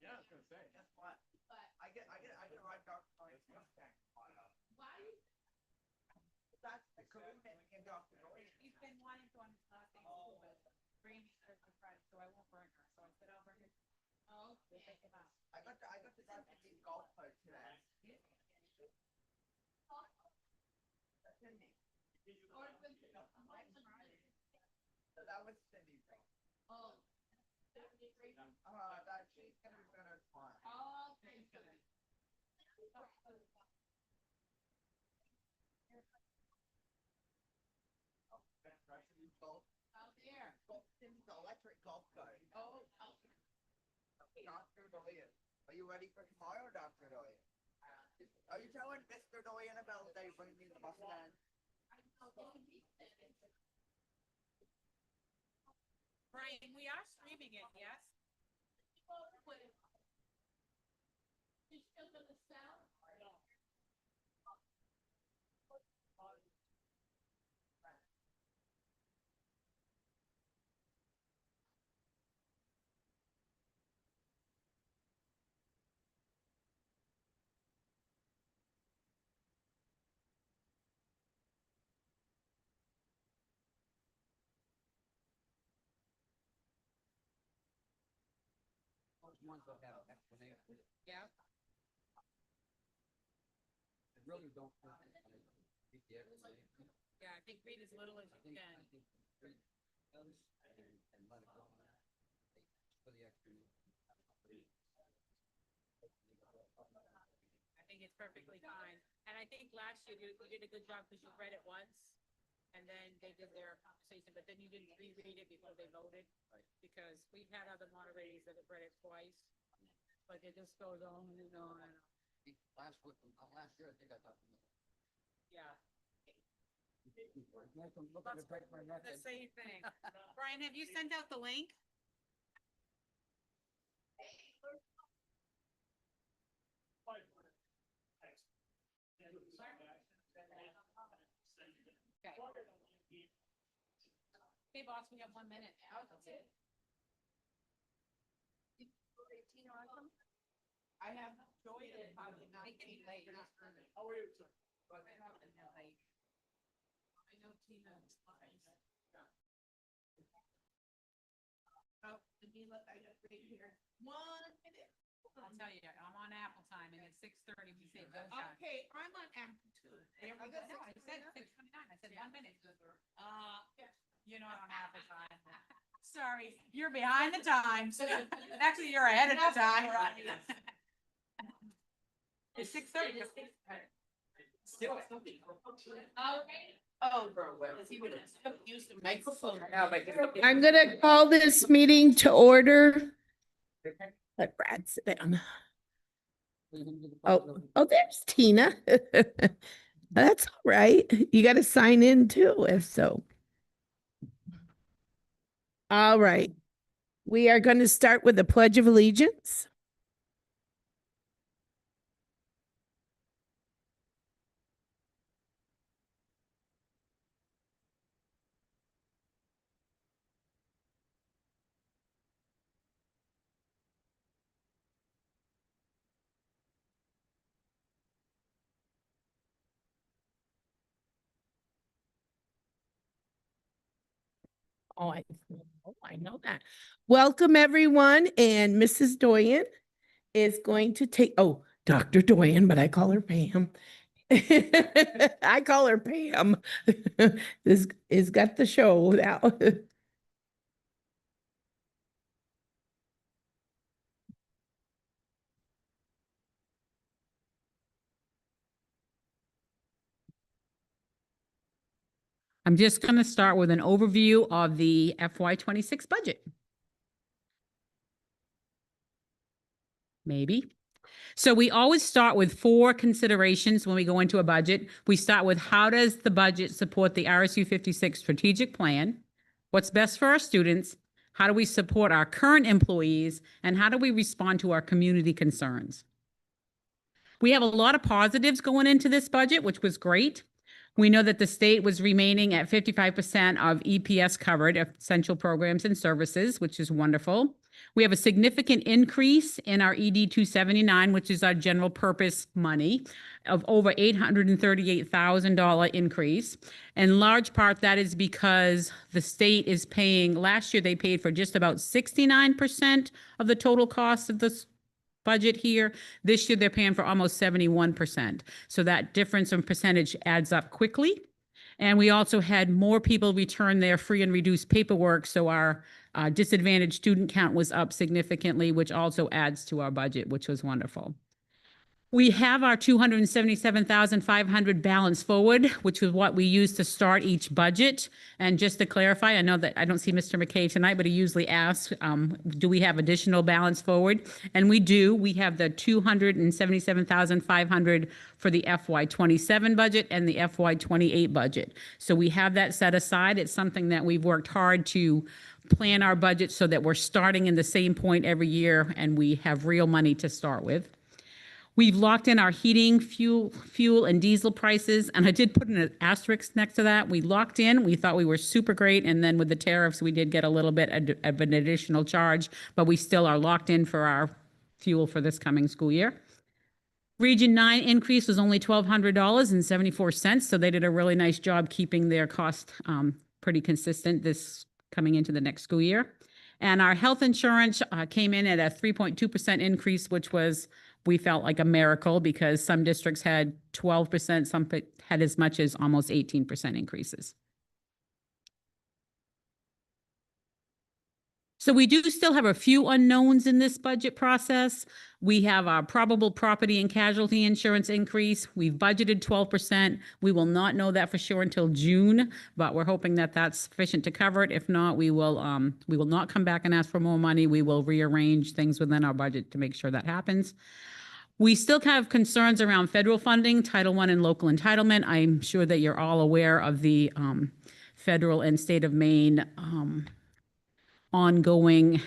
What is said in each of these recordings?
Yeah, I was gonna say. That's what. I get like Dr. Noyes Mustang. Why? That's the commitment in Dr. Noyes. He's been wanting to on his last name too, but Brandy says the price, so I won't burn her. So I said I'll burn her. Oh, we'll take him out. I got the golf cart today. That's in me. So that was Cindy's. Oh. That she's gonna be better tomorrow. Oh, okay. Golf. Out there. Cindy's electric golf cart. Oh, Dr. Doyen. Are you ready for tomorrow, Dr. Doyen? Are you telling Mr. Doyen about they bring me the Mustang? Brian, we are streaming it, yes? You're still gonna sell? Ones that have explanation. Yeah. I really don't. Yeah, I think read as little as you can. And let it go. For the extra. I think it's perfectly fine. And I think last year you did a good job because you read it once and then they did their conversation, but then you didn't reread it before they voted. Right. Because we've had other moderators that have read it twice, but it just goes on and on and on. Last year, I think I thought. Yeah. Look at the break my neck. The same thing. Brian, have you sent out the link? Okay. Hey, boss, we have 1 minute now. That's it. I have Joy and probably not getting late. How are you, sir? But I have been late. I know Tina is fine. Oh, I just right here. 1 minute. I'll tell you, I'm on Apple time and it's 6:30. We say go time. Okay, I'm on Apple too. No, I said 6:29. I said 1 minute. You know I don't have the time. Sorry, you're behind the times. Actually, you're ahead of the time. It's 6:30. Oh, bro, he would have used the microphone. I'm gonna call this meeting to order. Let Brad sit down. Oh, there's Tina. That's all right. You gotta sign in too, if so. All right. We are going to start with the Pledge of Allegiance. Oh, I know that. Welcome, everyone. And Mrs. Doyen is going to take, Dr. Doyen, but I call her Pam. I call her Pam. This is got the show now. I'm just going to start with an overview of the FY26 budget. Maybe. So we always start with 4 considerations when we go into a budget. We start with how does the budget support the RSU 56 strategic plan? What's best for our students? How do we support our current employees? And how do we respond to our community concerns? We have a lot of positives going into this budget, which was great. We know that the state was remaining at 55% of EPS covered, essential programs and services, which is wonderful. We have a significant increase in our ED 279, which is our general purpose money, of over $838,000 increase. In large part, that is because the state is paying, last year they paid for just about 69% of the total cost of this budget here. This year they're paying for almost 71%. So that difference in percentage adds up quickly. And we also had more people return their free and reduced paperwork. So our disadvantaged student count was up significantly, which also adds to our budget, which was wonderful. We have our $277,500 balance forward, which is what we use to start each budget. And just to clarify, I know that I don't see Mr. McKay tonight, but he usually asks, do we have additional balance forward? And we do. We have the $277,500 for the FY27 budget and the FY28 budget. So we have that set aside. It's something that we've worked hard to plan our budget so that we're starting in the same point every year and we have real money to start with. We've locked in our heating, fuel and diesel prices, and I did put an asterisk next to that. We locked in, we thought we were super great, and then with the tariffs, we did get a little bit of an additional charge, but we still are locked in for our fuel for this coming school year. Region 9 increase was only $1,200.74, so they did a really nice job keeping their cost pretty consistent this coming into the next school year. And our health insurance came in at a 3.2% increase, which was, we felt like a miracle because some districts had 12%, some had as much as almost 18% increases. So we do still have a few unknowns in this budget process. We have our probable property and casualty insurance increase. We've budgeted 12%. We will not know that for sure until June, but we're hoping that that's sufficient to cover it. If not, we will not come back and ask for more money. We will rearrange things within our budget to make sure that happens. We still have concerns around federal funding, Title I and local entitlement. I'm sure that you're all aware of the federal and state of Maine ongoing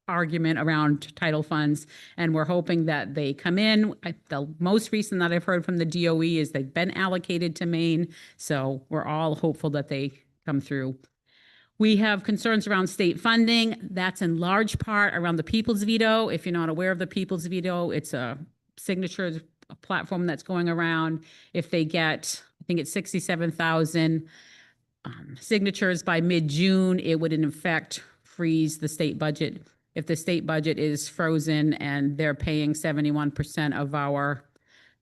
argument around title funds, and we're hoping that they come in. The most recent that I've heard from the DOE is they've been allocated to Maine, so we're all hopeful that they come through. We have concerns around state funding. That's in large part around the People's Veto. If you're not aware of the People's Veto, it's a signature platform that's going around. If they get, I think it's 67,000 signatures by mid-June, it would in effect freeze the state budget. If the state budget is frozen and they're paying 71% of our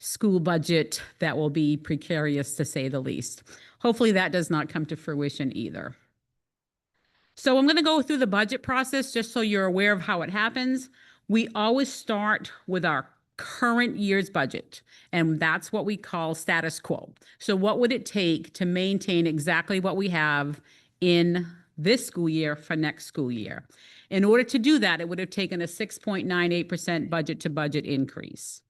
school budget, that will be precarious to say the least. Hopefully that does not come to fruition either. So I'm going to go through the budget process just so you're aware of how it happens. We always start with our current year's budget, and that's what we call status quo. So what would it take to maintain exactly what we have in this school year for next school year? In order to do that, it would have taken a 6.98% budget to budget increase.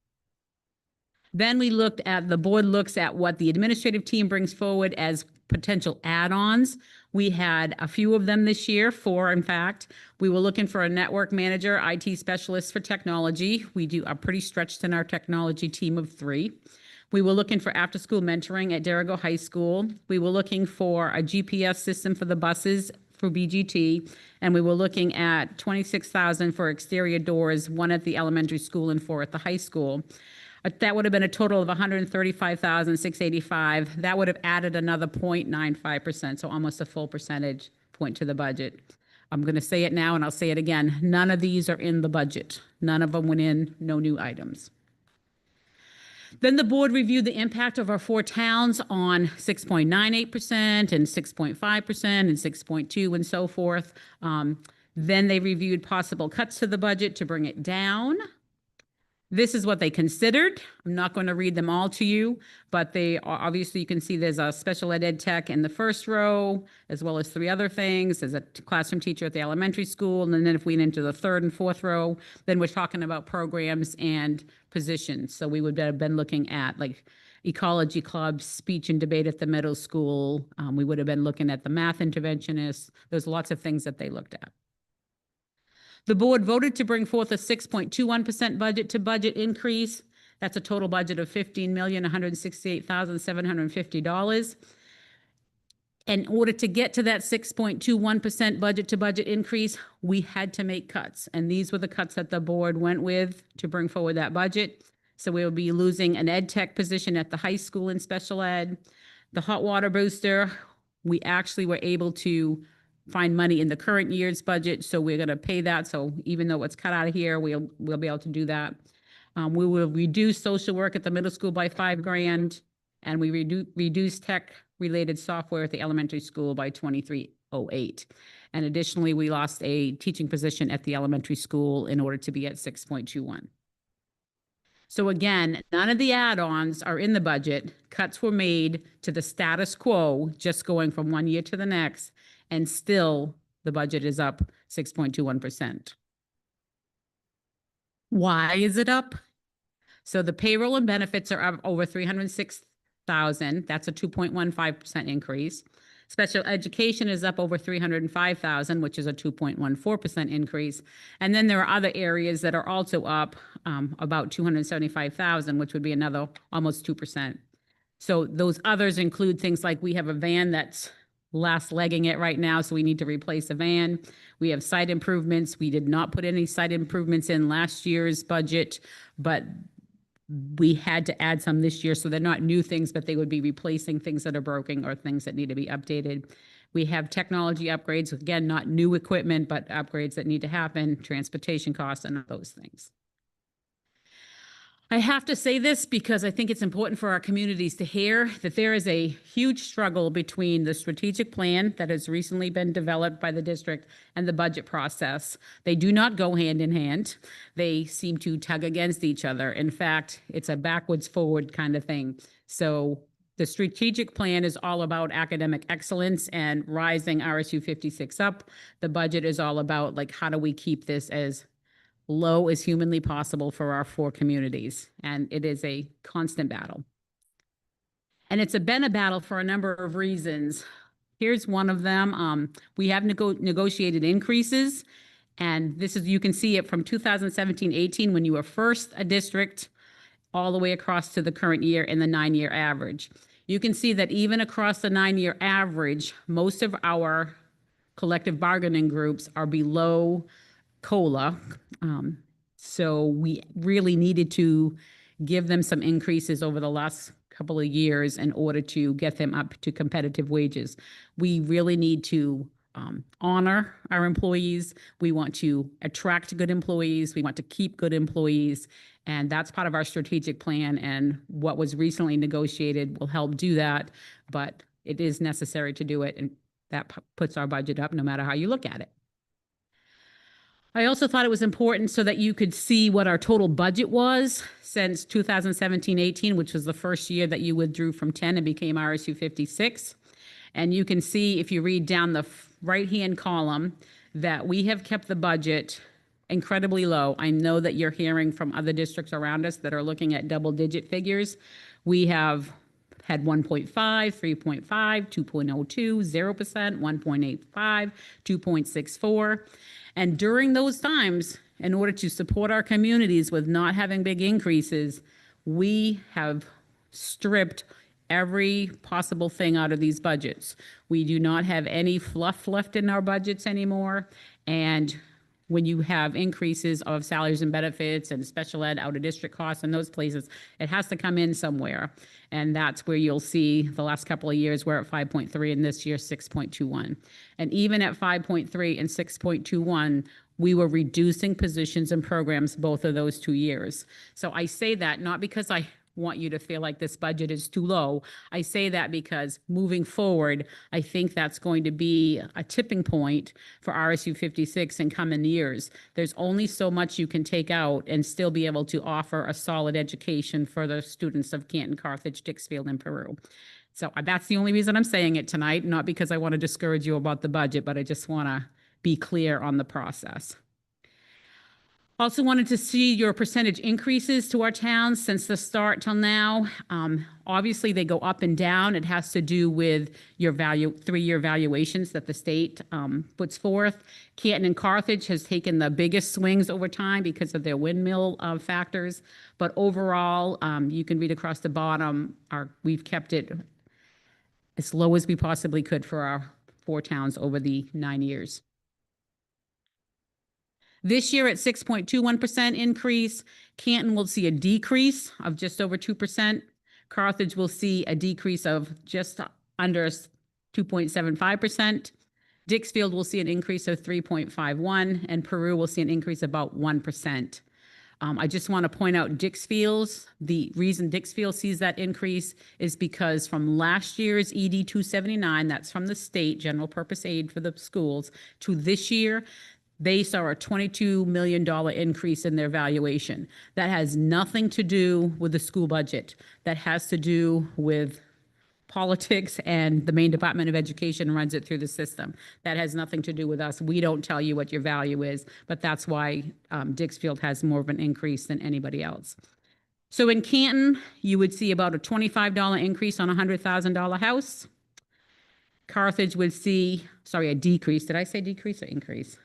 Then we looked at, the board looks at what the administrative team brings forward as potential add-ons. We had a few of them this year, 4 in fact. We were looking for a network manager, IT specialist for technology. We are pretty stretched in our technology team of 3. We were looking for after-school mentoring at Derigo High School. We were looking for a GPS system for the buses for BGT, and we were looking at $26,000 for exterior doors, 1 at the elementary school and 4 at the high school. That would have been a total of $135,685. That would have added another 0.95%, so almost a full percentage point to the budget. I'm going to say it now and I'll say it again. None of these are in the budget. None of them went in, no new items. Then the board reviewed the impact of our 4 towns on 6.98% and 6.5% and 6.2% and so forth. Then they reviewed possible cuts to the budget to bring it down. This is what they considered. I'm not going to read them all to you, but they are, obviously you can see there's a special ed tech in the first row, as well as 3 other things. There's a classroom teacher at the elementary school. And then if we went into the 3rd and 4th row, then we're talking about programs and positions. So we would have been looking at like ecology clubs, speech and debate at the middle school. We would have been looking at the math interventionists. There's lots of things that they looked at. The board voted to bring forth a 6.21% budget to budget increase. That's a total budget of $15,168,750. In order to get to that 6.21% budget to budget increase, we had to make cuts. And these were the cuts that the board went with to bring forward that budget. So we will be losing an ed tech position at the high school in special ed. The hot water booster, we actually were able to find money in the current year's budget, so we're going to pay that. So even though it's cut out of here, we'll be able to do that. We will reduce social work at the middle school by $5,000, and we reduce tech-related software at the elementary school by $2,308. And additionally, we lost a teaching position at the elementary school in order to be at 6.21. So again, none of the add-ons are in the budget. Cuts were made to the status quo, just going from one year to the next, and still the budget is up 6.21%. Why is it up? So the payroll and benefits are up over $306,000. That's a 2.15% increase. Special education is up over $305,000, which is a 2.14% increase. And then there are other areas that are also up about $275,000, which would be another almost 2%. So those others include things like we have a van that's last legging it right now, so we need to replace a van. We have site improvements. We did not put any site improvements in last year's budget, but we had to add some this year, so they're not new things, but they would be replacing things that are broken or things that need to be updated. We have technology upgrades, again, not new equipment, but upgrades that need to happen, transportation costs and those things. I have to say this because I think it's important for our communities to hear that there is a huge struggle between the strategic plan that has recently been developed by the district and the budget process. They do not go hand in hand. They seem to tug against each other. In fact, it's a backwards forward kind of thing. So the strategic plan is all about academic excellence and rising RSU56 up. The budget is all about like, how do we keep this as low as humanly possible for our 4 communities. And it is a constant battle. And it's been a battle for a number of reasons. Here's one of them. We have negotiated increases. And this is, you can see it from 2017-18 when you were first a district all the way across to the current year in the 9-year average. You can see that even across the 9-year average, most of our collective bargaining groups are below COLA. So we really needed to give them some increases over the last couple of years in order to get them up to competitive wages. We really need to honor our employees. We want to attract good employees. We want to keep good employees. And that's part of our strategic plan. And what was recently negotiated will help do that. But it is necessary to do it. And that puts our budget up no matter how you look at it. I also thought it was important so that you could see what our total budget was since 2017-18, which was the first year that you withdrew from 10 and became RSU 56. And you can see if you read down the right-hand column that we have kept the budget incredibly low. I know that you're hearing from other districts around us that are looking at double-digit figures. We have had 1.5, 3.5, 2.02, 0%, 1.85, 2.64. And during those times, in order to support our communities with not having big increases, we have stripped every possible thing out of these budgets. We do not have any fluff left in our budgets anymore. And when you have increases of salaries and benefits and special ed, out of district costs and those places, it has to come in somewhere. And that's where you'll see the last couple of years we're at 5.3 and this year 6.21. And even at 5.3 and 6.21, we were reducing positions and programs both of those 2 years. So I say that not because I want you to feel like this budget is too low. I say that because moving forward, I think that's going to be a tipping point for RSU 56 in coming years. There's only so much you can take out and still be able to offer a solid education for the students of Canton, Carthage, Dixfield, and Peru. So that's the only reason I'm saying it tonight, not because I want to discourage you about the budget, but I just want to be clear on the process. Also wanted to see your percentage increases to our towns since the start till now. Obviously, they go up and down. It has to do with your three-year valuations that the state puts forth. Canton and Carthage has taken the biggest swings over time because of their windmill factors. But overall, you can read across the bottom, we've kept it as low as we possibly could for our 4 towns over the 9 years. This year at 6.21% increase, Canton will see a decrease of just over 2%. Carthage will see a decrease of just under 2.75%. Dixfield will see an increase of 3.51%, and Peru will see an increase of about 1%. I just want to point out Dixfield's. The reason Dixfield sees that increase is because from last year's ED 279, that's from the state, general purpose aid for the schools, to this year, they saw a $22 million increase in their valuation. That has nothing to do with the school budget. That has to do with politics, and the Maine Department of Education runs it through the system. That has nothing to do with us. We don't tell you what your value is, but that's why Dixfield has more of an increase than anybody else. So in Canton, you would see about a $25 increase on a $100,000 house. Carthage would see, sorry, a decrease. Did I say decrease or increase?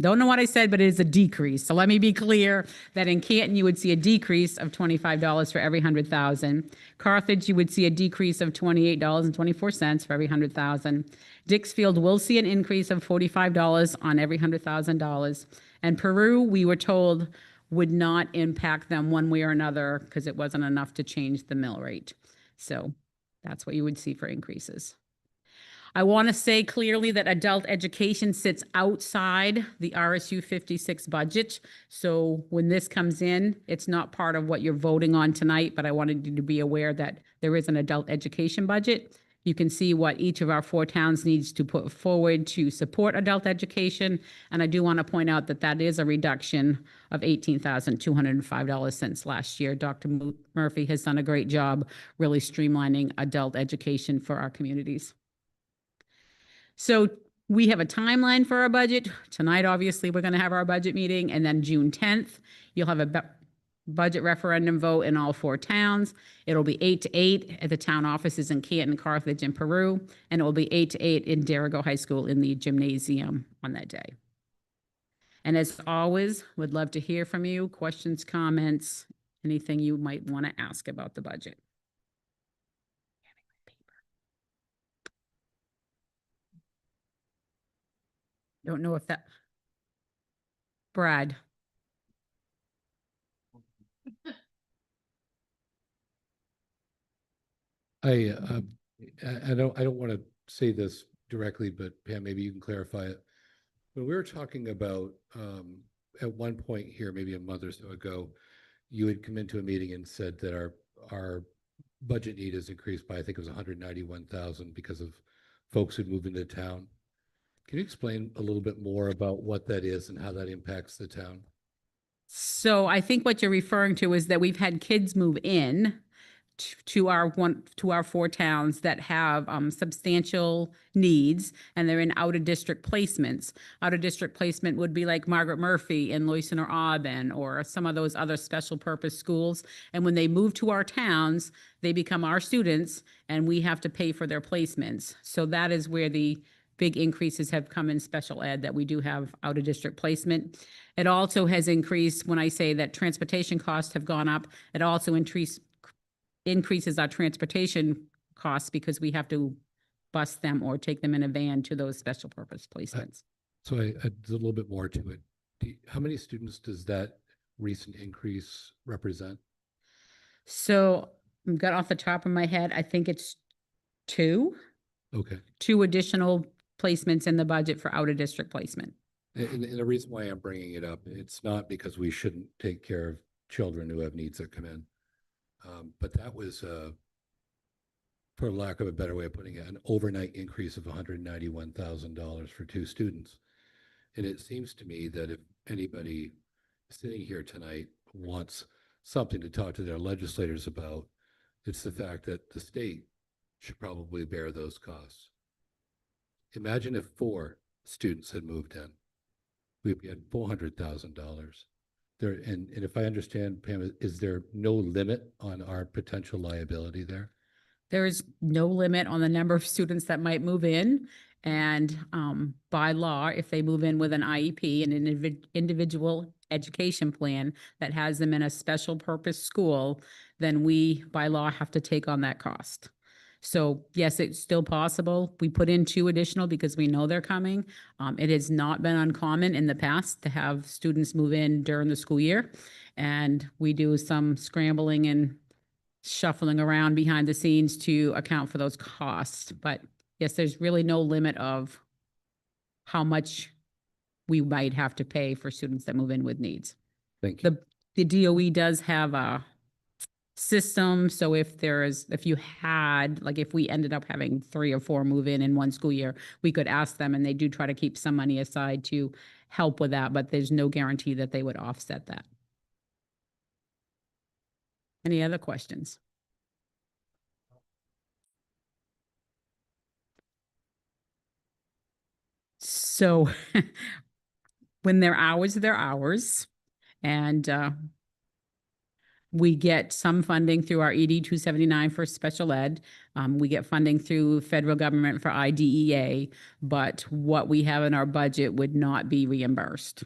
Don't know what I said, but it is a decrease. So let me be clear that in Canton, you would see a decrease of $25 for every 100,000. Carthage, you would see a decrease of $28.24 for every 100,000. Dixfield will see an increase of $45 on every $100,000. And Peru, we were told, would not impact them one way or another because it wasn't enough to change the mill rate. So that's what you would see for increases. I want to say clearly that adult education sits outside the RSU 56 budget. So when this comes in, it's not part of what you're voting on tonight, but I wanted you to be aware that there is an adult education budget. You can see what each of our 4 towns needs to put forward to support adult education. And I do want to point out that that is a reduction of $18,205 since last year. Dr. Murphy has done a great job really streamlining adult education for our communities. So we have a timeline for our budget. Tonight, obviously, we're going to have our budget meeting, and then June 10th, you'll have a budget referendum vote in all 4 towns. It'll be 8 to 8 at the town offices in Canton, Carthage, and Peru, and it will be 8 to 8 in Derigo High School in the gymnasium on that day. And as always, would love to hear from you, questions, comments, anything you might want to ask about the budget. Don't know if that, Brad. I don't want to say this directly, but Pam, maybe you can clarify it. When we were talking about at one point here, maybe a month or so ago, you had come into a meeting and said that our budget need is increased by, I think it was 191,000 because of folks who moved into town. Can you explain a little bit more about what that is and how that impacts the town? So I think what you're referring to is that we've had kids move in to our 4 towns that have substantial needs, and they're in out-of-district placements. Out-of-district placement would be like Margaret Murphy in Lewiston or Auburn, or some of those other special purpose schools. And when they move to our towns, they become our students, and we have to pay for their placements. So that is where the big increases have come in special ed, that we do have out-of-district placement. It also has increased, when I say that transportation costs have gone up, it also increases our transportation costs because we have to bus them or take them in a van to those special purpose placements. So there's a little bit more to it. How many students does that recent increase represent? So I've got off the top of my head, I think it's 2. Okay. 2 additional placements in the budget for out-of-district placement. And the reason why I'm bringing it up, it's not because we shouldn't take care of children who have needs that come in. But that was, for lack of a better way of putting it, an overnight increase of $191,000 for two students. And it seems to me that if anybody sitting here tonight wants something to talk to their legislators about, it's the fact that the state should probably bear those costs. Imagine if 4 students had moved in. We'd be at $400,000. There, and if I understand, Pam, is there no limit on our potential liability there? There is no limit on the number of students that might move in. And by law, if they move in with an IEP, an individual education plan that has them in a special purpose school, then we, by law, have to take on that cost. So yes, it's still possible. We put in 2 additional because we know they're coming. It has not been uncommon in the past to have students move in during the school year. And we do some scrambling and shuffling around behind the scenes to account for those costs. But yes, there's really no limit of how much we might have to pay for students that move in with needs. Thank you. The DOE does have a system. So if you had, like if we ended up having 3 or 4 move in one school year, we could ask them, and they do try to keep some money aside to help with that, but there's no guarantee that they would offset that. Any other questions? So when they're hours, they're hours. And we get some funding through our ED 279 for special ed. We get funding through federal government for IDEA, but what we have in our budget would not be reimbursed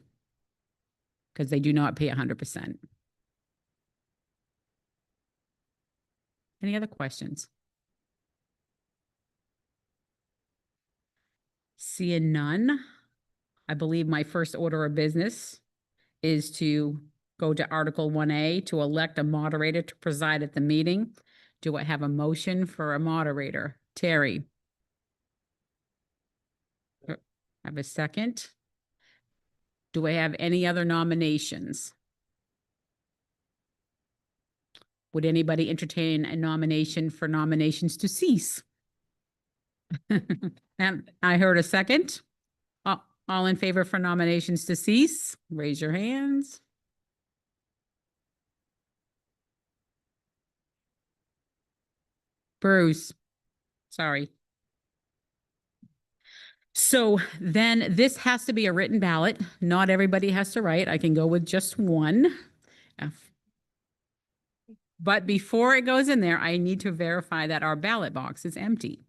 because they do not pay 100%. Any other questions? Seeing none, I believe my first order of business is to go to Article 1A to elect a moderator to preside at the meeting. Do I have a motion for a moderator? Terry? I have a second. Do I have any other nominations? Would anybody entertain a nomination for nominations to cease? And I heard a second. All in favor for nominations to cease? Raise your hands. Bruce, sorry. So then this has to be a written ballot. Not everybody has to write. I can go with just one. But before it goes in there, I need to verify that our ballot box is empty.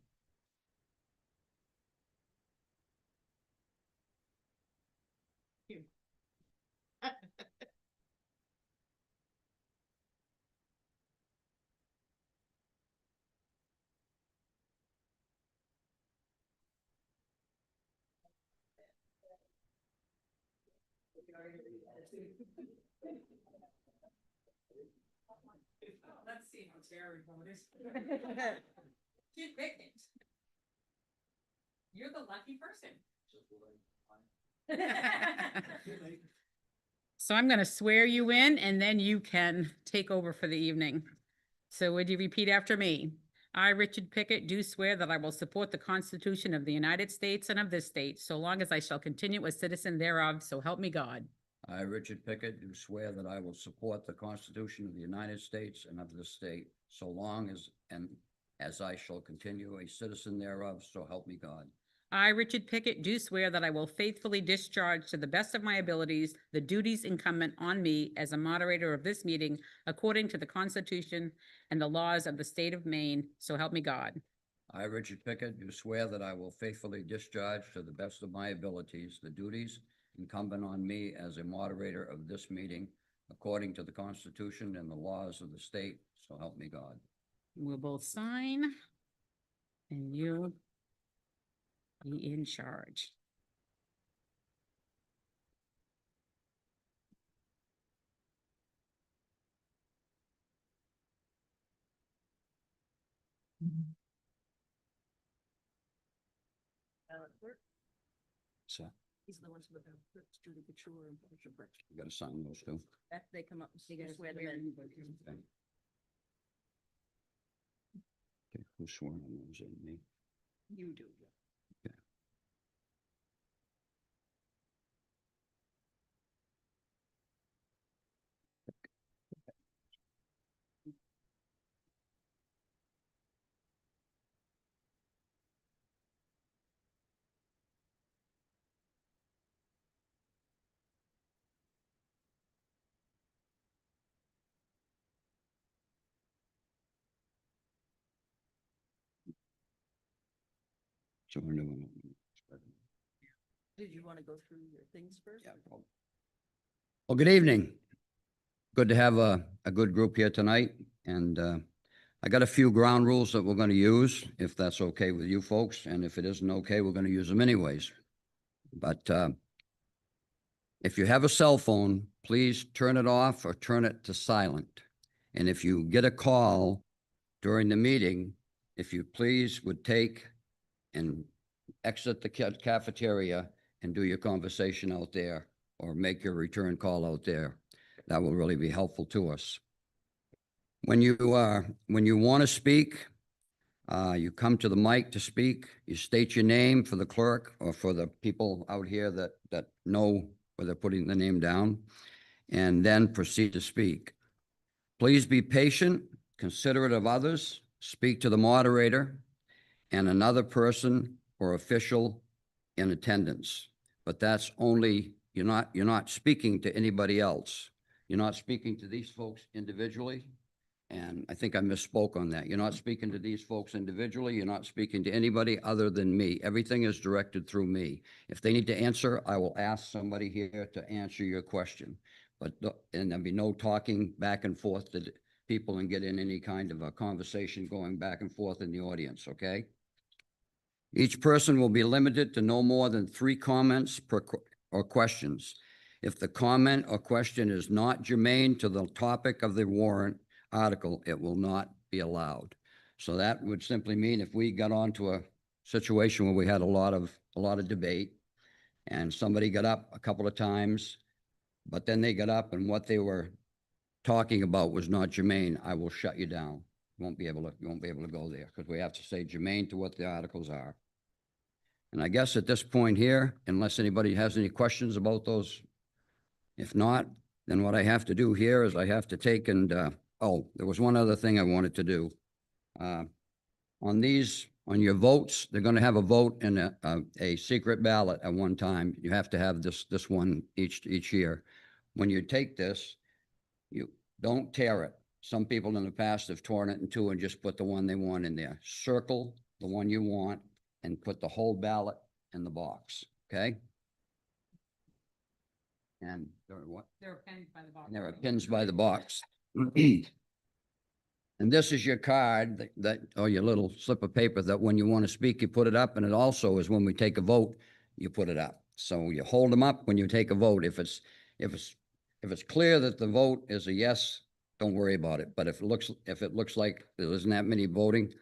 Let's see how Terry voted. Keep picking. You're the lucky person. So I'm going to swear you in, and then you can take over for the evening. So would you repeat after me? I, Richard Pickett, do swear that I will support the Constitution of the United States and of this state, so long as I shall continue a citizen thereof, so help me God. I, Richard Pickett, do swear that I will support the Constitution of the United States and of this state, so long as I shall continue a citizen thereof, so help me God. I, Richard Pickett, do swear that I will faithfully discharge to the best of my abilities the duties incumbent on me as a moderator of this meeting according to the Constitution and the laws of the state of Maine, so help me God. I, Richard Pickett, do swear that I will faithfully discharge to the best of my abilities the duties incumbent on me as a moderator of this meeting according to the Constitution and the laws of the state, so help me God. We'll both sign, and you'll be in charge. So These are the ones with the Judy Couture and Patricia Brett. you gotta sign those two. That they come up, you gotta swear them in. Okay. Who's sworn in? Was it me? You do. Sworn in. Did you want to go through your things first? Yeah, well, good evening. Good to have a good group here tonight. And I got a few ground rules that we're going to use, if that's okay with you folks. And if it isn't okay, we're going to use them anyways. But if you have a cell phone, please turn it off or turn it to silent. And if you get a call during the meeting, if you please would take and exit the cafeteria and do your conversation out there or make your return call out there. That will really be helpful to us. When you want to speak, you come to the mic to speak. You state your name for the clerk or for the people out here that know where they're putting the name down, and then proceed to speak. Please be patient, considerate of others, speak to the moderator and another person or official in attendance. But that's only, you're not speaking to anybody else. You're not speaking to these folks individually. And I think I misspoke on that. You're not speaking to these folks individually. You're not speaking to anybody other than me. Everything is directed through me. If they need to answer, I will ask somebody here to answer your question. But, and there'll be no talking back and forth to people and get in any kind of a conversation going back and forth in the audience, okay? Each person will be limited to no more than 3 comments or questions. If the comment or question is not germane to the topic of the warrant article, it will not be allowed. So that would simply mean if we got onto a situation where we had a lot of debate and somebody got up a couple of times, but then they got up and what they were talking about was not germane, I will shut you down. You won't be able to go there because we have to say germane to what the articles are. And I guess at this point here, unless anybody has any questions about those, if not, then what I have to do here is I have to take and, oh, there was one other thing I wanted to do. On your votes, they're going to have a vote and a secret ballot at one time. You have to have this one each year. When you take this, you don't tear it. Some people in the past have torn it in 2 and just put the one they want in there. Circle the one you want and put the whole ballot in the box, okay? And there are what? There are pens by the box. And there are pins by the box. And this is your card or your little slip of paper that when you want to speak, you put it up. And it also is when we take a vote, you put it up. So you hold them up when you take a vote. If it's clear that the vote is a yes, don't worry about it. But if it looks like there isn't that many voting,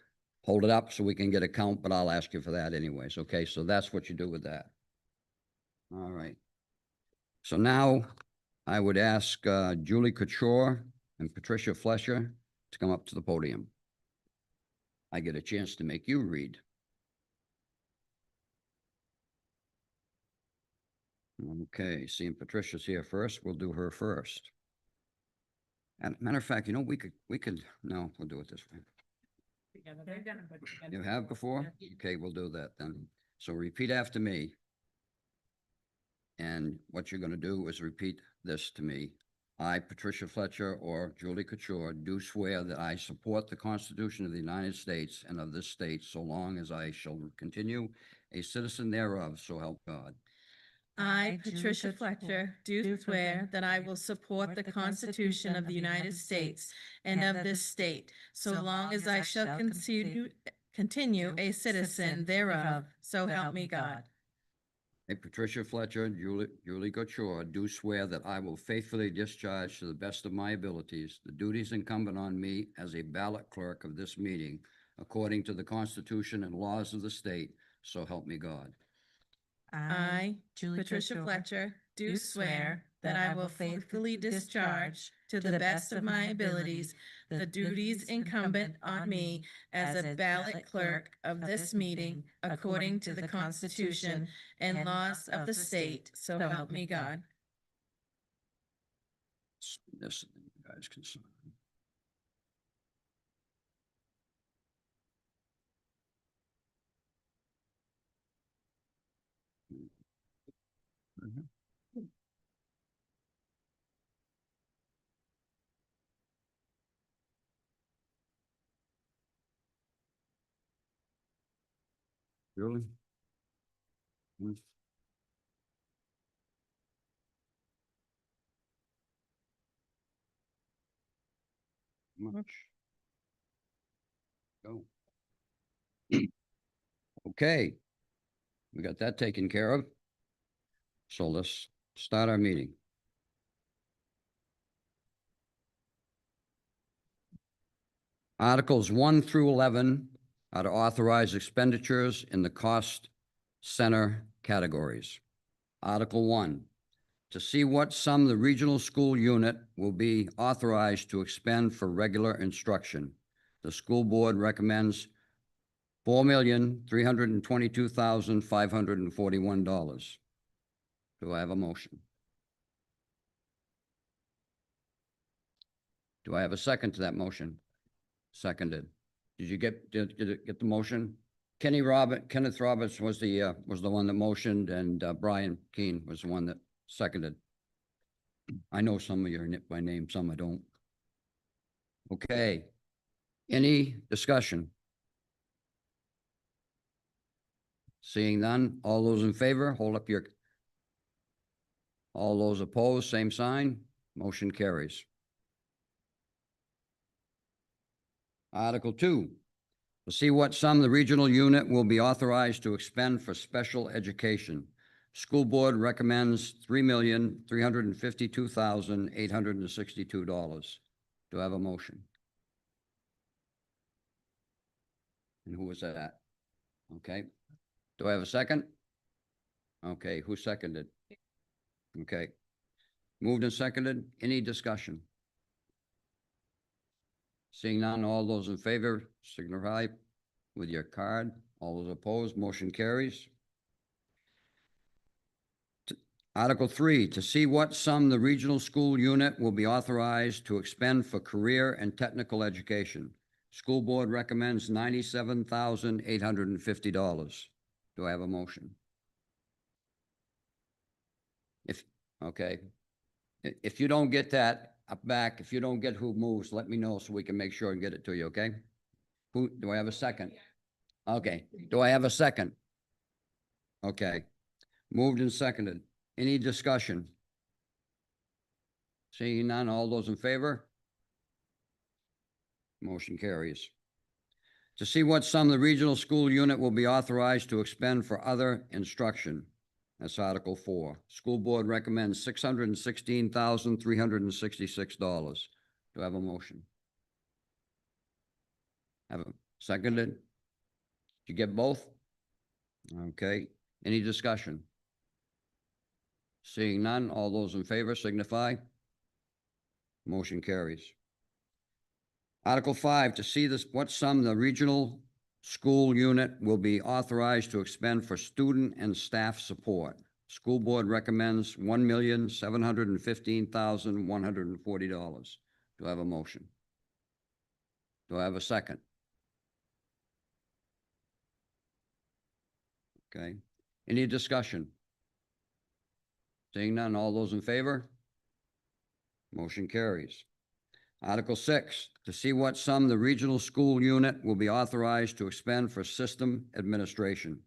hold it up so we can get a count, but I'll ask you for that anyways. Okay, so that's what you do with that. All right. So now I would ask Julie Couture and Patricia Fletcher to come up to the podium. I get a chance to make you read. Okay, seeing Patricia's here first, we'll do her first. And matter of fact, we could, no, we'll do it this way. Together. They've done it, but together. You have before? Okay, we'll do that then. So repeat after me. And what you're going to do is repeat this to me. I, Patricia Fletcher or Julie Couture, do swear that I support the Constitution of the United States and of this state so long as I shall continue a citizen thereof, so help God. I, Patricia Fletcher, do swear that I will support the Constitution of the United States and of this state, so long as I shall continue a citizen thereof, so help me God. I, Patricia Fletcher, Julie Couture, do swear that I will faithfully discharge to the best of my abilities the duties incumbent on me as a ballot clerk of this meeting, according to the Constitution and laws of the state, so help me God. I, Patricia Fletcher, do swear that I will faithfully discharge, to the best of my abilities, the duties incumbent on me as a ballot clerk of this meeting, according to the Constitution and laws of the state, so help me God. This, you guys can sign. Mhm. Really? Mm. Much? Go. Okay. We got that taken care of. So let's start our meeting. Articles 1 through 11 are to authorize expenditures in the cost center categories. Article 1, to see what sum the regional school unit will be authorized to expend for regular instruction. The school board recommends $4,322,541. Do I have a motion? Do I have a second to that motion? Seconded. Did you get the motion? Kenneth Roberts was the one that motioned, and Brian Keane was the one that seconded. I know some of your by name, some I don't. Okay. Any discussion? Seeing none, all those in favor, hold up your. All those opposed, same sign. Motion carries. Article 2, to see what sum the regional unit will be authorized to expend for special education. School board recommends $3,352,862. Do I have a motion? And who was that at? Okay. Do I have a second? Okay, who seconded? Okay. Moved and seconded. Any discussion? Seeing none, all those in favor signify with your card. All those opposed, motion carries. Article 3, to see what sum the regional school unit will be authorized to expend for career and technical education. School board recommends $97,850. Do I have a motion? Okay. If you don't get that up back, if you don't get who moves, let me know so we can make sure and get it to you, okay? Do I have a second? Okay. Do I have a second? Okay. Moved and seconded. Any discussion? Seeing none, all those in favor? Motion carries. To see what sum the regional school unit will be authorized to expend for other instruction. That's Article 4. School board recommends $616,366. Do I have a motion? Have a seconded? Did you get both? Okay. Any discussion? Seeing none, all those in favor signify. Motion carries. Article 5, to see what sum the regional school unit will be authorized to expend for student and staff support. School board recommends $1,715,140. Do I have a motion? Do I have a second? Okay. Any discussion? Seeing none, all those in favor? Motion carries. Article 6, to see what sum the regional school unit will be authorized to expend for system administration.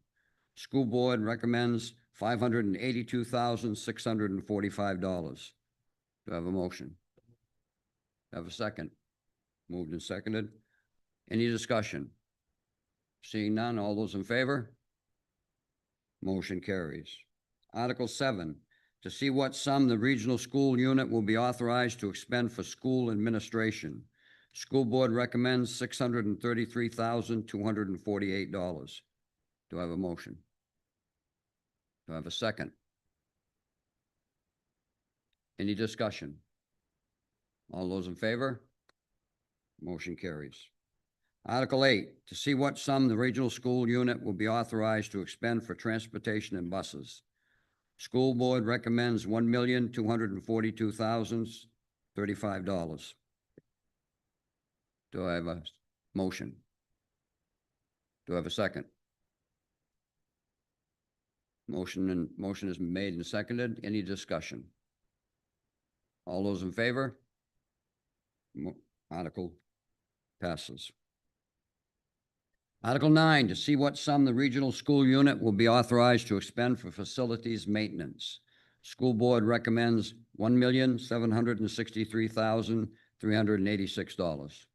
School board recommends $582,645. Do I have a motion? Do I have a second? Moved and seconded. Any discussion? Seeing none, all those in favor? Motion carries. Article 7, to see what sum the regional school unit will be authorized to expend for school administration. School board recommends $633,248. Do I have a motion? Do I have a second? Any discussion? All those in favor? Motion carries. Article 8, to see what sum the regional school unit will be authorized to expend for transportation and buses. School board recommends $1,242,035. Do I have a motion? Do I have a second? Motion is made and seconded. Any discussion? All those in favor? Article passes. Article 9, to see what sum the regional school unit will be authorized to expend for facilities maintenance. School board recommends $1,763,386.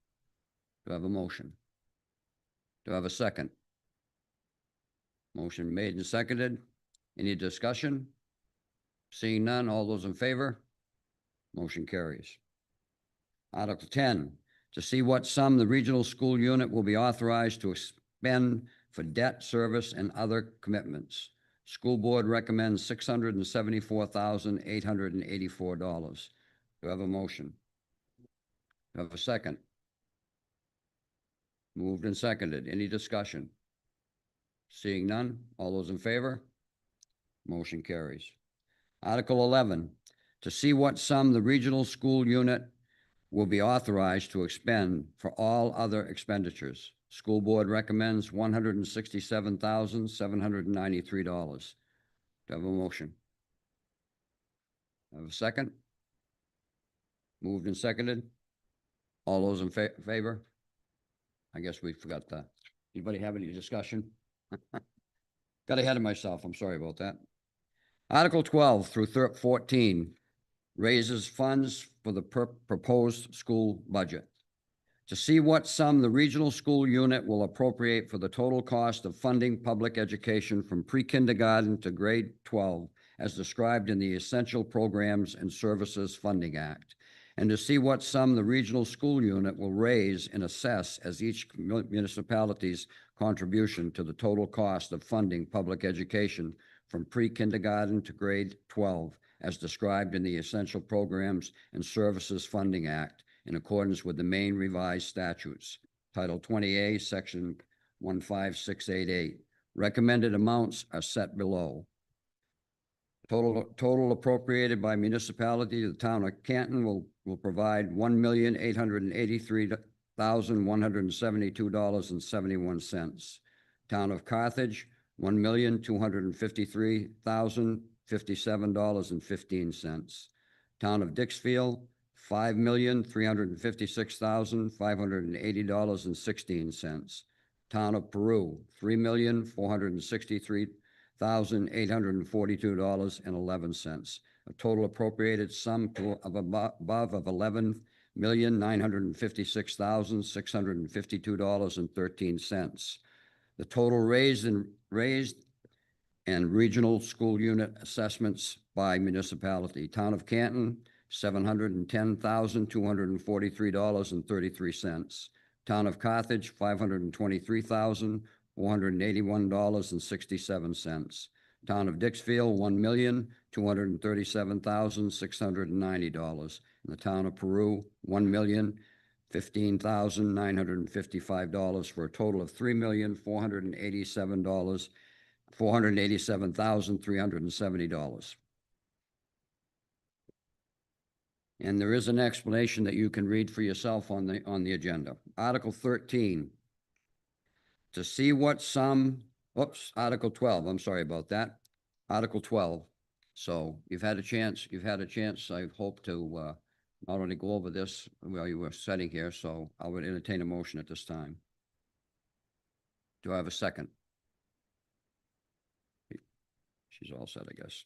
Do I have a motion? Do I have a second? Motion made and seconded. Any discussion? Seeing none, all those in favor? Motion carries. Article 10, to see what sum the regional school unit will be authorized to expend for debt service and other commitments. School board recommends $674,884. Do I have a motion? Do I have a second? Moved and seconded. Any discussion? Seeing none, all those in favor? Motion carries. Article 11, to see what sum the regional school unit will be authorized to expend for all other expenditures. School board recommends $167,793. Do I have a motion? Do I have a second? Moved and seconded. All those in favor? I guess we forgot that. Anybody have any discussion? Got ahead of myself. I'm sorry about that. Article 12 through 14 raises funds for the proposed school budget. To see what sum the regional school unit will appropriate for the total cost of funding public education from pre-kindergarten to grade 12, as described in the Essential Programs and Services Funding Act, and to see what sum the regional school unit will raise and assess as each municipality's contribution to the total cost of funding public education from pre-kindergarten to grade 12, as described in the Essential Programs and Services Funding Act, in accordance with the Maine Revised Statutes, Title 20A, Section 15688. Recommended amounts are set below. Total appropriated by municipality, the town of Canton will provide $1,883,172.71. Town of Carthage, $1,253,057.15. Town of Dixfield, $5,356,580.16. Town of Peru, $3,463,842.11. A total appropriated sum of above of $11,956,652.13. The total raised and regional school unit assessments by municipality. Town of Canton, $710,243.33. Town of Carthage, $523,481.67. Town of Dixfield, $1,237,690. And the town of Peru, $1,015,955, for a total of $3,487,370. And there is an explanation that you can read for yourself on the agenda. Article 13, to see what sum, Article 12, I'm sorry about that. Article 12. So you've had a chance, I hope, to not only go over this while you were sitting here, so I would entertain a motion at this time. Do I have a second? She's all set, I guess.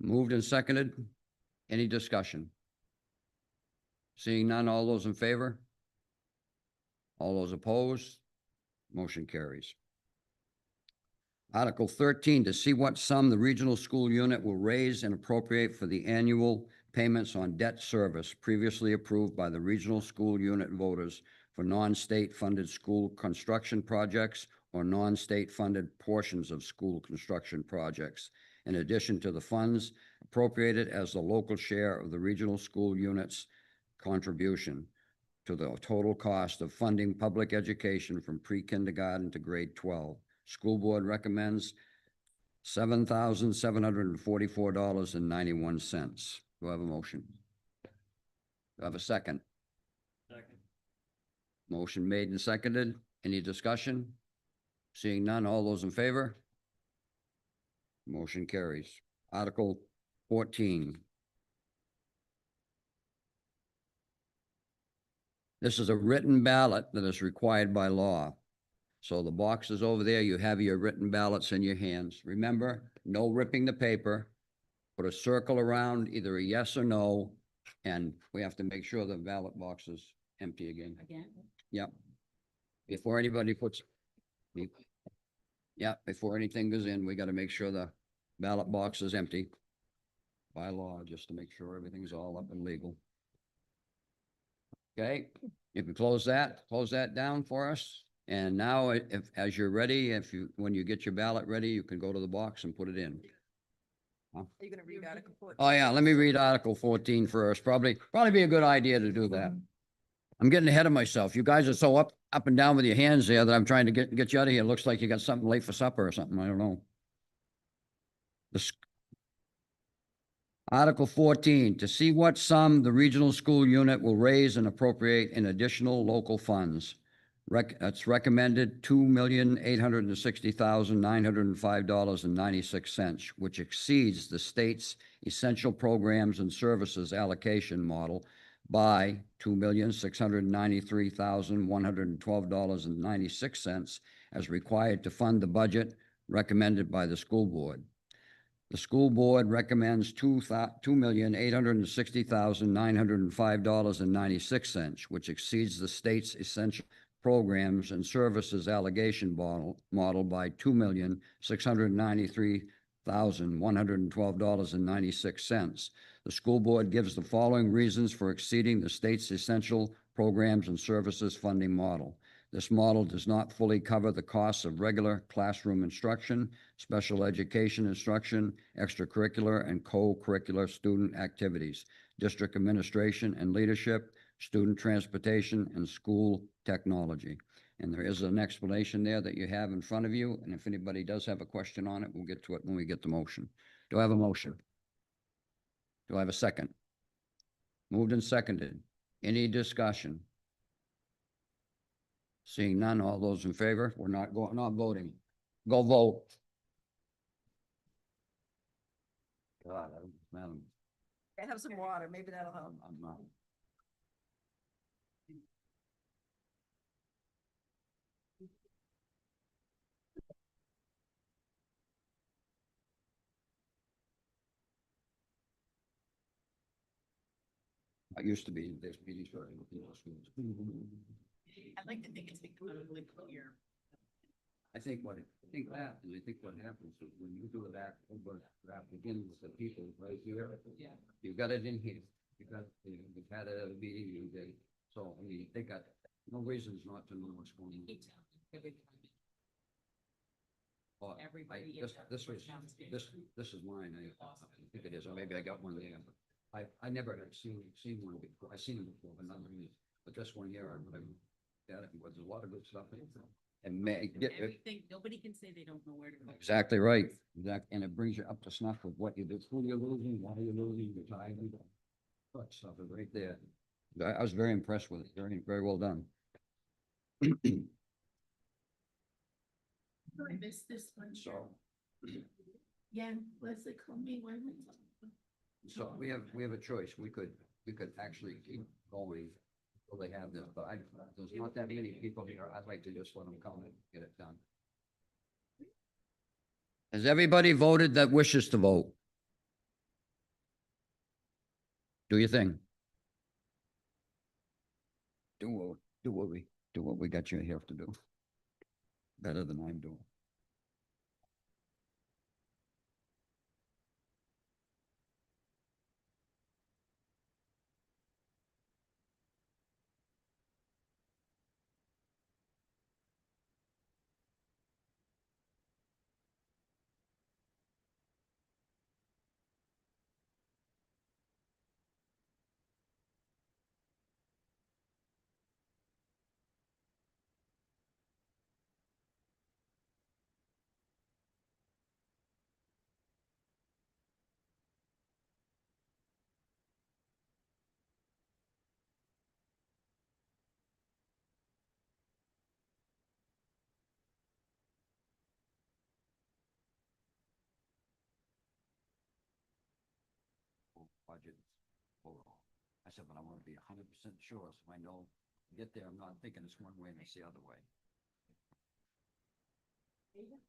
Moved and seconded. Any discussion? Seeing none, all those in favor? All those opposed? Motion carries. Article 13, to see what sum the regional school unit will raise and appropriate for the annual payments on debt service previously approved by the regional school unit voters for non-state funded school construction projects or non-state funded portions of school construction projects, in addition to the funds appropriated as the local share of the regional school unit's contribution to the total cost of funding public education from pre-kindergarten to grade 12. School board recommends $7,744.91. Do I have a motion? Do I have a second? Second. Motion made and seconded. Any discussion? Seeing none, all those in favor? Motion carries. Article 14. This is a written ballot that is required by law. So the box is over there. You have your written ballots in your hands. Remember, no ripping the paper. Put a circle around either a yes or no, and we have to make sure the ballot box is empty again. Again? Yep. Before anybody puts, yeah, before anything goes in, we got to make sure the ballot box is empty by law, just to make sure everything's all up and legal. Okay, you can close that down for us. And now if, as you're ready, when you get your ballot ready, you can go to the box and put it in. Are you gonna read Article 14? Oh, yeah, let me read Article 14 first. Probably be a good idea to do that. I'm getting ahead of myself. You guys are so up and down with your hands there that I'm trying to get you out of here. It looks like you got something late for supper or something. I don't know. Article 14, to see what sum the regional school unit will raise and appropriate in additional local funds. That's recommended $2,860,905.96, which exceeds the state's essential programs and services allocation model by $2,693,112.96 as required to fund the budget recommended by the school board. The school board recommends $2,860,905.96, which exceeds the state's essential programs and services allocation model by $2,693,112.96. The school board gives the following reasons for exceeding the state's essential programs and services funding model. This model does not fully cover the costs of regular classroom instruction, special education instruction, extracurricular and co-curricular student activities, district administration and leadership, student transportation, and school technology. And there is an explanation there that you have in front of you. And if anybody does have a question on it, we'll get to it when we get the motion. Do I have a motion? Do I have a second? Moved and seconded. Any discussion? Seeing none, all those in favor? We're not voting. Go vote. God, Madam. Have some water, maybe that'll help. I'm not. I used to be, there's meetings for. I'd like to think it's become really clear. I think what happens is when you do that begins with the people right here. Yeah. You got it in here. You've had it at a meeting, you did. So, I mean, they got no reasons not to know what's going on. Keep telling everybody. But Everybody This is- is mine. I think it is, or maybe I got one there. I never had seen one before. I've seen them before, but not really. But this one here, there's a lot of good stuff in it. And Everything, nobody can say they don't know where to go. exactly right. Exactly. And it brings you up to snuff with what you do, who you're losing, why you're losing, your time. That stuff is right there. I was very impressed with it. Very well done. I missed this one. So, Yeah, Leslie called me when. so we have a choice. We could actually keep going till they have this, but there's not that many people here. I'd like to just let them come and get it done. Has everybody voted that wishes to vote? Do your thing. Do what we got you here to do. Better than I'm doing. budget overall. I said, but I want to be 100% sure, so I know, get there, I'm not thinking it's one way and it's the other way. Yeah.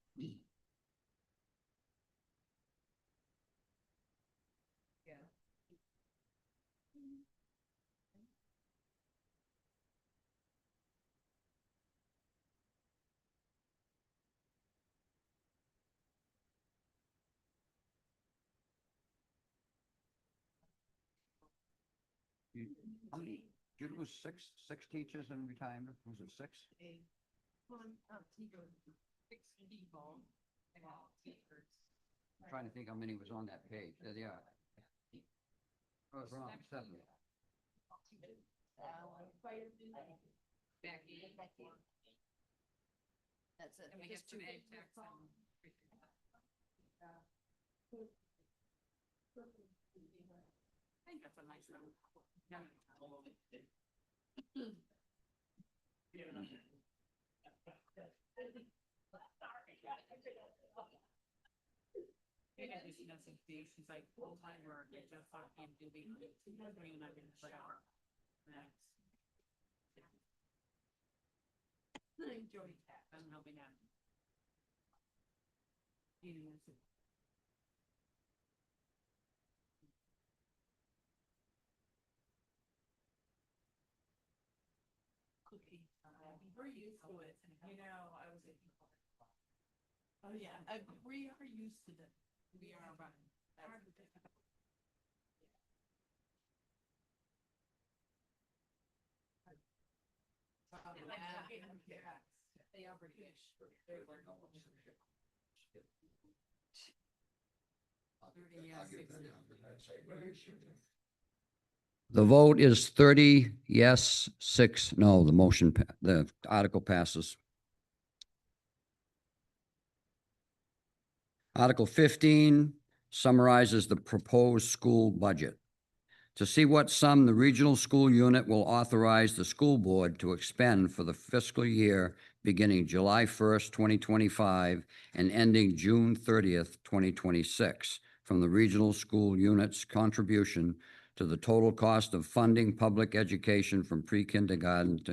How many, did you lose six teachers in retirement? Was it six? Six people and all teachers. I'm trying to think how many was on that page. There they are. Oh, it's wrong, seven. Becky. That's it. And we get two egg techs and. I think that's a nice little. Maybe this doesn't see, she's like full-time work, I just thought he'd do the, and I didn't shower. Next. Enjoy that, I'm helping out. Cookie, we're used to it, you know, I was. Oh, yeah, we are used to that. We are, but. They are British. The vote is 30 yes, 6 no. The motion, the article passes. Article 15 summarizes the proposed school budget. To see what sum the regional school unit will authorize the school board to expend for the fiscal year beginning July 1st, 2025 and ending June 30th, 2026 from the regional school unit's contribution to the total cost of funding public education from pre-kindergarten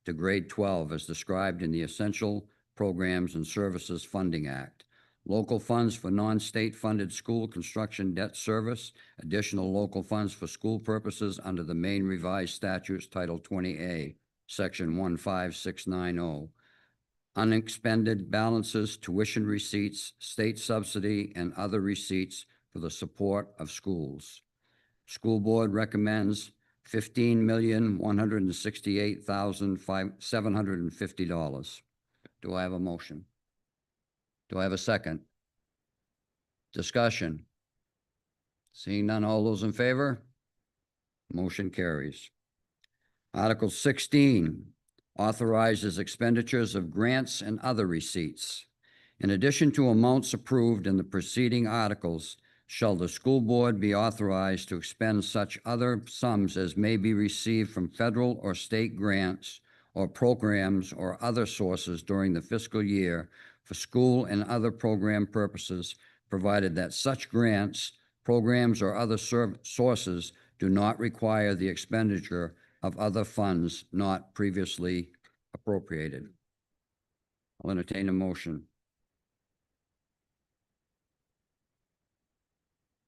to grade 12 as described in the Essential Programs and Services Funding Act. Local funds for non-state funded school construction debt service, additional local funds for school purposes under the Maine Revised Statutes Title 20A, Section 15690. Unexpended balances, tuition receipts, state subsidy, and other receipts for the support of schools. School board recommends $15,168,750. Do I have a motion? Do I have a second? Discussion. Seeing none, all those in favor? Motion carries. Article 16 authorizes expenditures of grants and other receipts. In addition to amounts approved in the preceding articles, shall the school board be authorized to expend such other sums as may be received from federal or state grants or programs or other sources during the fiscal year for school and other program purposes, provided that such grants, programs, or other sources do not require the expenditure of other funds not previously appropriated. I'll entertain a motion.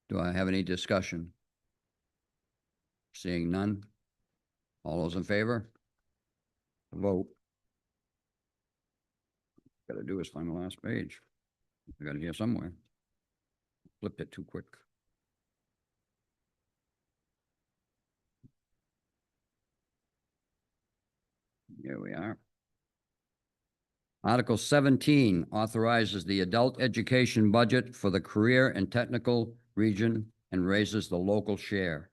Do I have any discussion? Seeing none. All those in favor? Vote. Got to do is find the last page. I got it here somewhere. Flipped it too quick. Here we are. Article 17 authorizes the adult education budget for the career and technical region and raises the local share.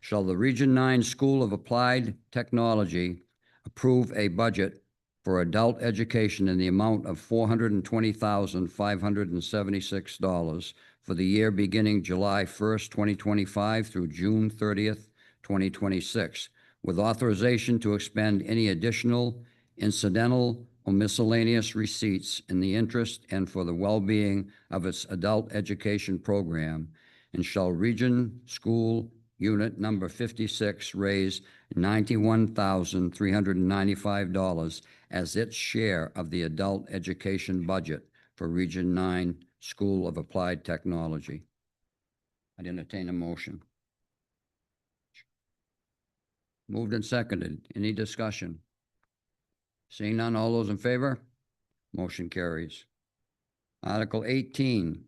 Shall the Region 9 School of Applied Technology approve a budget for adult education in the amount of $420,576 for the year beginning July 1st, 2025 through June 30th, 2026, with authorization to expend any additional, incidental, or miscellaneous receipts in the interest and for the well-being of its adult education program, and shall Region School Unit Number 56 raise $91,395 as its share of the adult education budget for Region 9 School of Applied Technology. I'd entertain a motion. Moved and seconded. Any discussion? Seeing none, all those in favor? Motion carries. Article 18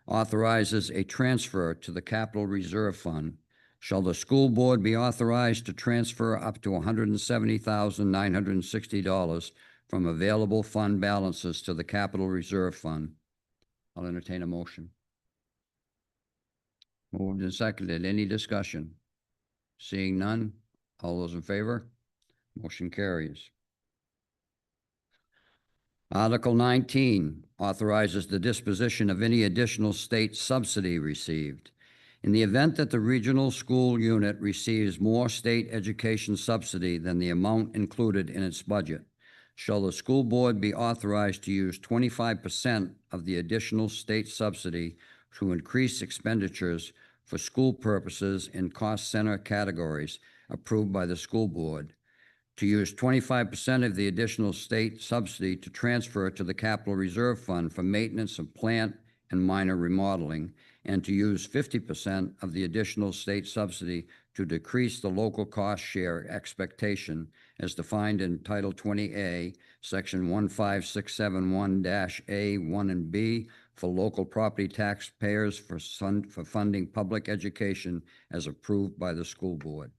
authorizes a transfer to the Capital Reserve Fund. Shall the school board be authorized to transfer up to $170,960 from available fund balances to the Capital Reserve Fund? I'll entertain a motion. Moved and seconded. Any discussion? Seeing none, all those in favor? Motion carries. Article 19 authorizes the disposition of any additional state subsidy received. In the event that the regional school unit receives more state education subsidy than the amount included in its budget, shall the school board be authorized to use 25% of the additional state subsidy to increase expenditures for school purposes in cost center categories approved by the school board, to use 25% of the additional state subsidy to transfer to the Capital Reserve Fund for maintenance of plant and minor remodeling, and to use 50% of the additional state subsidy to decrease the local cost share expectation as defined in Title 20A, Section 15671-A1 and B, for local property taxpayers for funding public education as approved by the school board.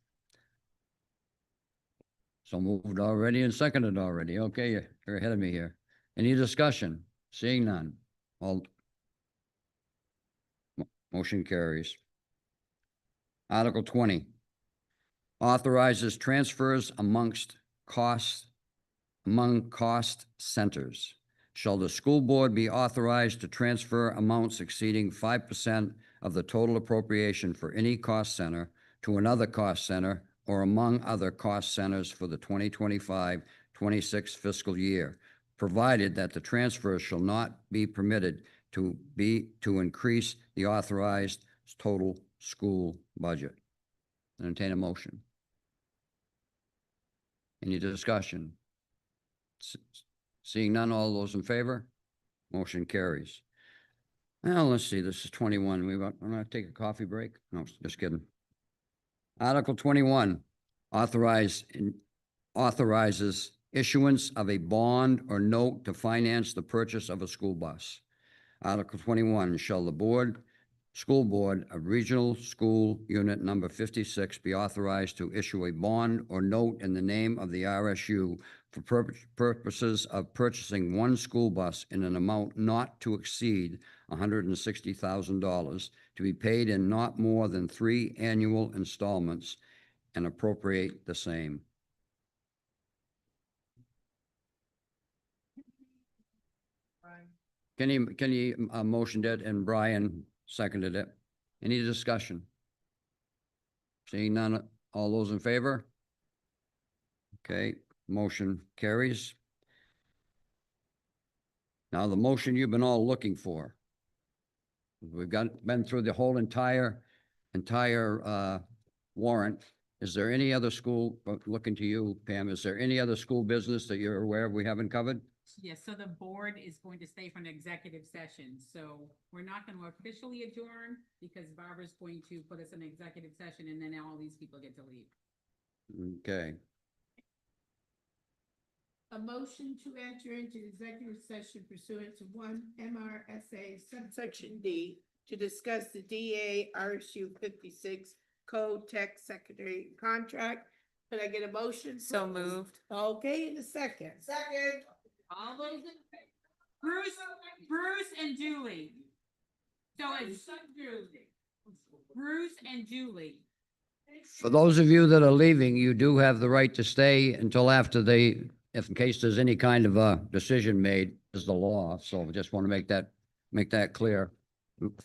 So moved already and seconded already. Okay, you're ahead of me here. Any discussion? Seeing none. All motion carries. Article 20 authorizes transfers among cost centers. Shall the school board be authorized to transfer amounts exceeding 5% of the total appropriation for any cost center to another cost center or among other cost centers for the 2025-26 fiscal year, provided that the transfer shall not be permitted to increase the authorized total school budget? Entertain a motion. Any discussion? Seeing none, all those in favor? Motion carries. Now, let's see, this is 21. I'm going to take a coffee break. No, just kidding. Article 21 authorizes issuance of a bond or note to finance the purchase of a school bus. Article 21, shall the school board of Regional School Unit Number 56 be authorized to issue a bond or note in the name of the RSU for purposes of purchasing one school bus in an amount not to exceed $160,000 to be paid in not more than 3 annual installments, and appropriate the same? Kenny motioned it and Brian seconded it. Any discussion? Seeing none, all those in favor? Okay, motion carries. Now the motion you've been all looking for. We've been through the whole entire warrant. Is there any other school, looking to you, Pam, is there any other school business that you're aware of we haven't covered? Yes, so the board is going to stay for an executive session, so we're not going to officially adjourn because Barbara's going to put us in executive session and then all these people get to leave. Okay, A motion to enter into executive session pursuant to 1 MRSA subsection D to discuss the DA RSU56 Code Tech Secretary contract. Could I get a motion? So moved. Okay, in a second. Second. All those in favor? Bruce and Julie. So it's Bruce and Julie. for those of you that are leaving, you do have the right to stay until after in case there's any kind of a decision made, is the law. So I just want to make that clear. Oops.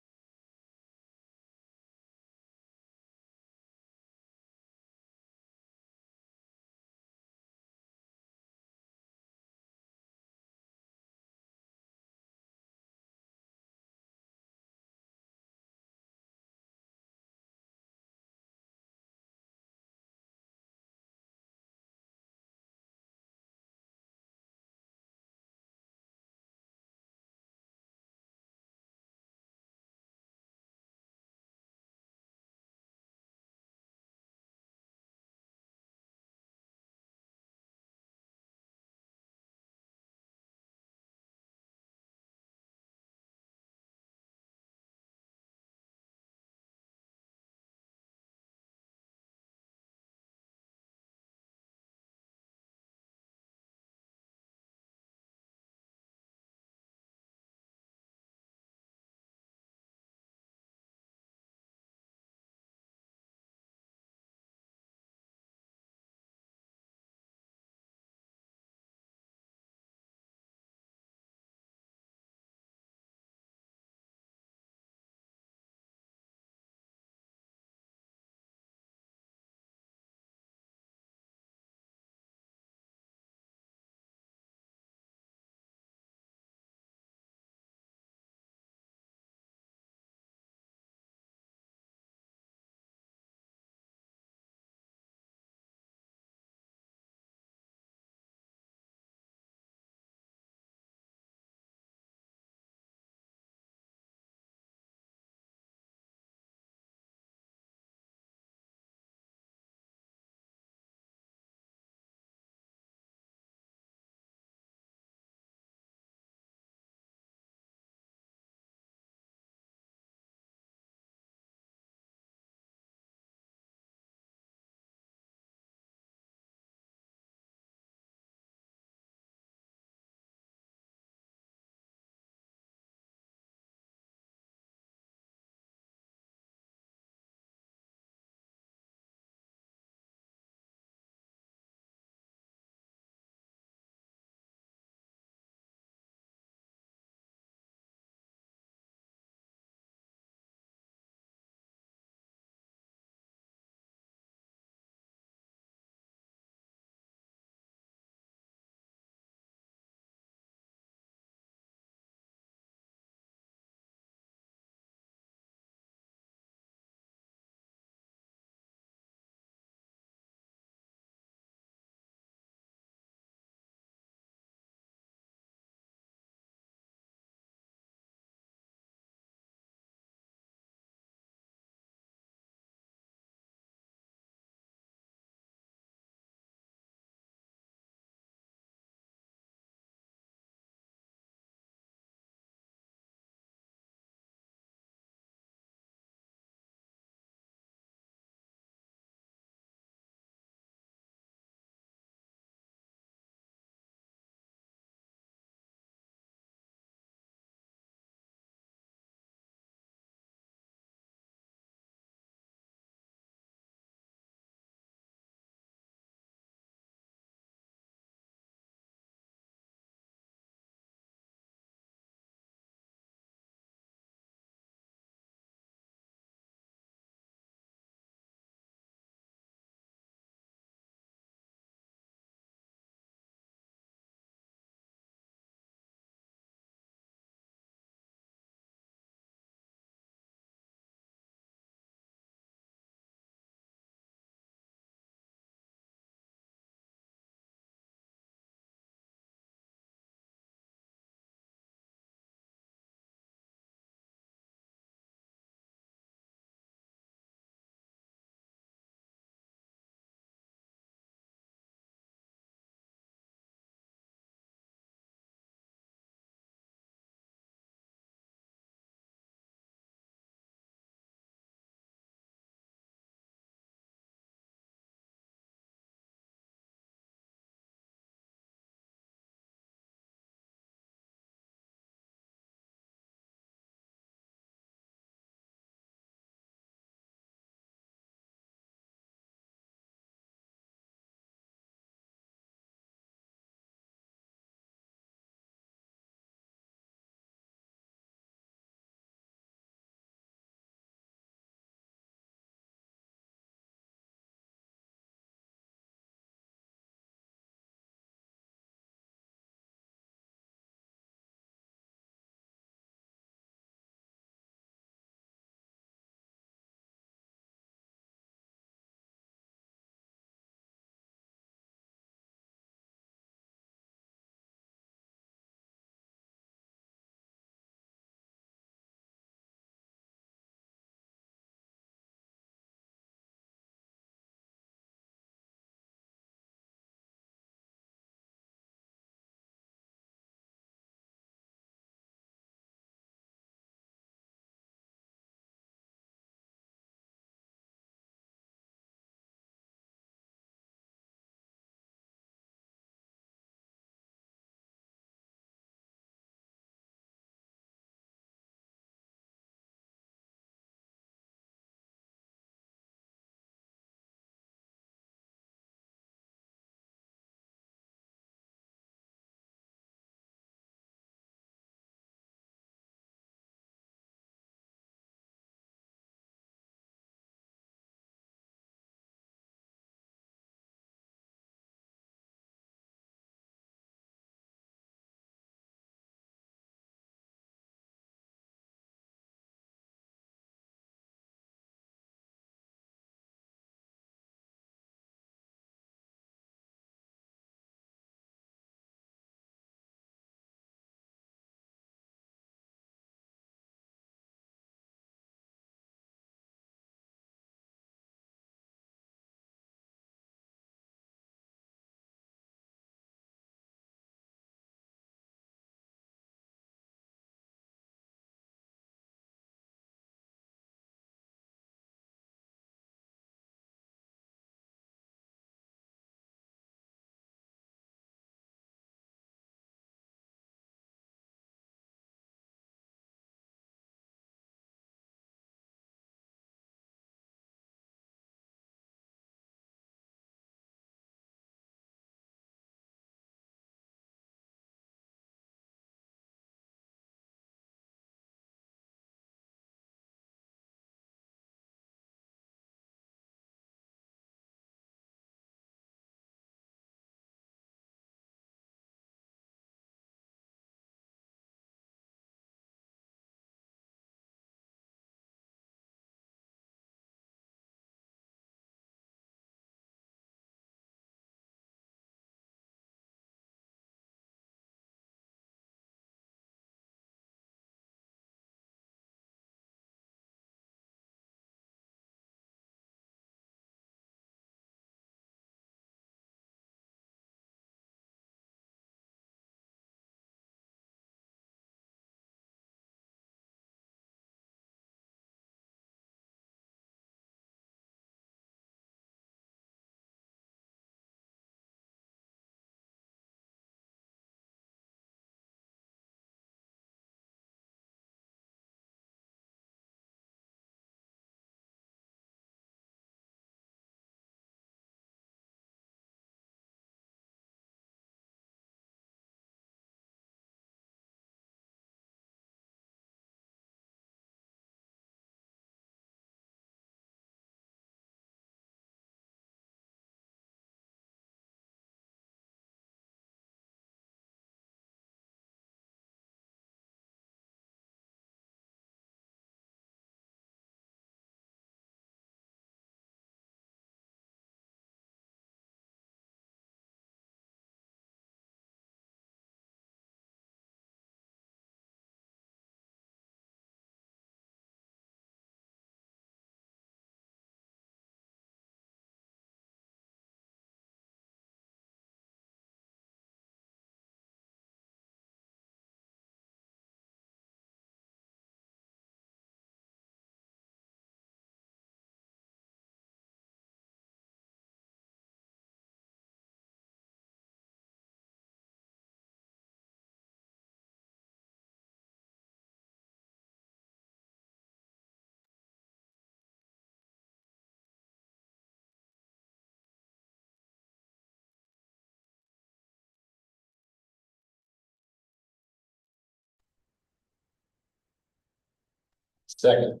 Second.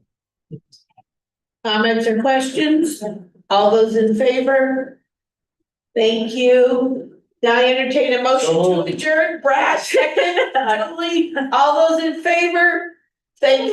Comments or questions? All those in favor? Thank you. Now I entertain a motion to adjourn. Brad, second. Julie, all those in favor? Thank you.